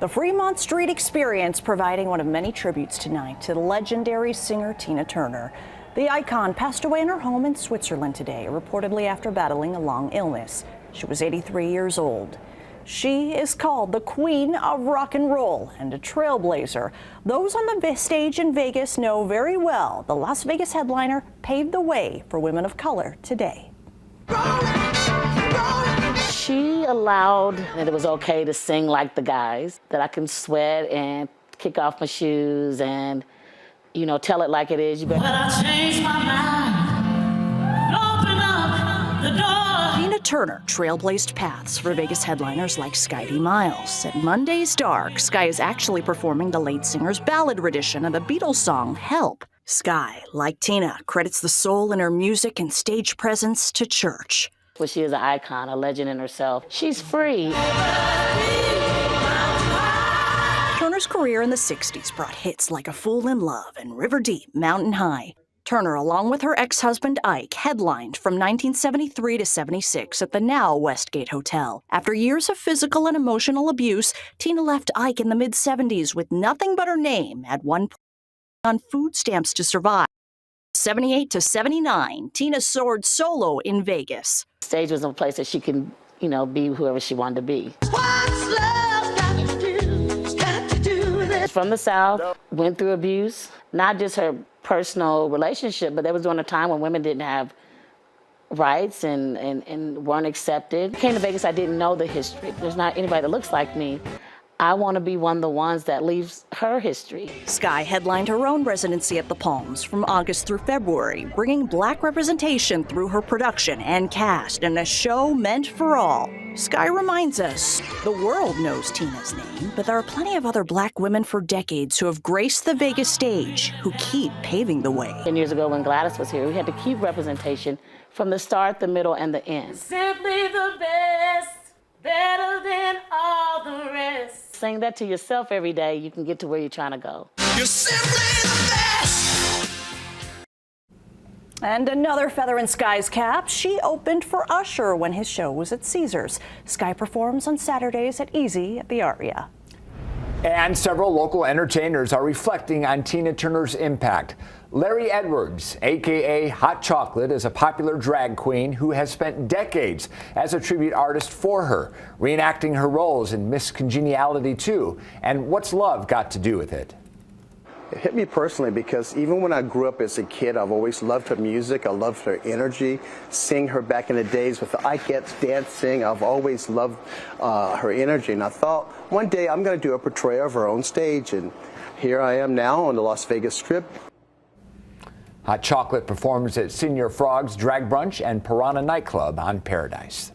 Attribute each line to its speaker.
Speaker 1: The Fremont Street Experience providing one of many tributes tonight to the legendary singer Tina Turner. The icon passed away in her home in Switzerland today, reportedly after battling a long illness. She was 83 years old. She is called the Queen of Rock and Roll and a trailblazer. Those on the stage in Vegas know very well the Las Vegas headliner paved the way for women of color today.
Speaker 2: She allowed that it was okay to sing like the guys, that I can sweat and kick off my shoes and, you know, tell it like it is.
Speaker 3: But I changed my mind, open up the door.
Speaker 1: Tina Turner trailblazed paths for Vegas headliners like Sky D. Miles. At Monday's Dark, Sky is actually performing the late singer's ballad rendition of the Beatles song Help. Sky, like Tina, credits the soul in her music and stage presence to church.
Speaker 2: Well, she is an icon, a legend in herself. She's free.
Speaker 1: Turner's career in the 60s brought hits like A Fool in Love and River Deep, Mountain High. Turner, along with her ex-husband Ike, headlined from 1973 to 76 at the now Westgate Hotel. After years of physical and emotional abuse, Tina left Ike in the mid-70s with nothing but her name at one point on food stamps to survive. 78 to 79, Tina soared solo in Vegas.
Speaker 2: Stage was a place that she can, you know, be whoever she wanted to be.
Speaker 3: What's love got to do with it?
Speaker 2: From the South, went through abuse, not just her personal relationship, but there was during a time when women didn't have rights and weren't accepted. Came to Vegas, I didn't know the history. There's not anybody that looks like me. I want to be one of the ones that leaves her history.
Speaker 1: Sky headlined her own residency at the Palms from August through February, bringing Black representation through her production and cast in a show meant for all. Sky reminds us, the world knows Tina's name, but there are plenty of other Black women for decades who have graced the Vegas stage, who keep paving the way.
Speaker 2: 10 years ago when Gladys was here, we had to keep representation from the start, the middle, and the end.
Speaker 3: Simply the best, better than all the rest.
Speaker 2: Sing that to yourself every day, you can get to where you're trying to go.
Speaker 3: You're simply the best.
Speaker 1: And another feather in Sky's cap, she opened for Usher when his show was at Caesars. Sky performs on Saturdays at Easy at the Aria.
Speaker 4: And several local entertainers are reflecting on Tina Turner's impact. Larry Edwards, a.k.a. Hot Chocolate, is a popular drag queen who has spent decades as a tribute artist for her, reenacting her roles in Miss Congeniality 2. And What's Love Got to Do with it?
Speaker 5: It hit me personally because even when I grew up as a kid, I've always loved her music. I loved her energy. Seeing her back in the days with the Ikettes dancing, I've always loved her energy. And I thought one day I'm going to do a portrayal of her on stage. And here I am now on the Las Vegas Strip.
Speaker 4: Hot Chocolate performs at Senior Frogs Drag Brunch and Piranha Nightclub on Paradise.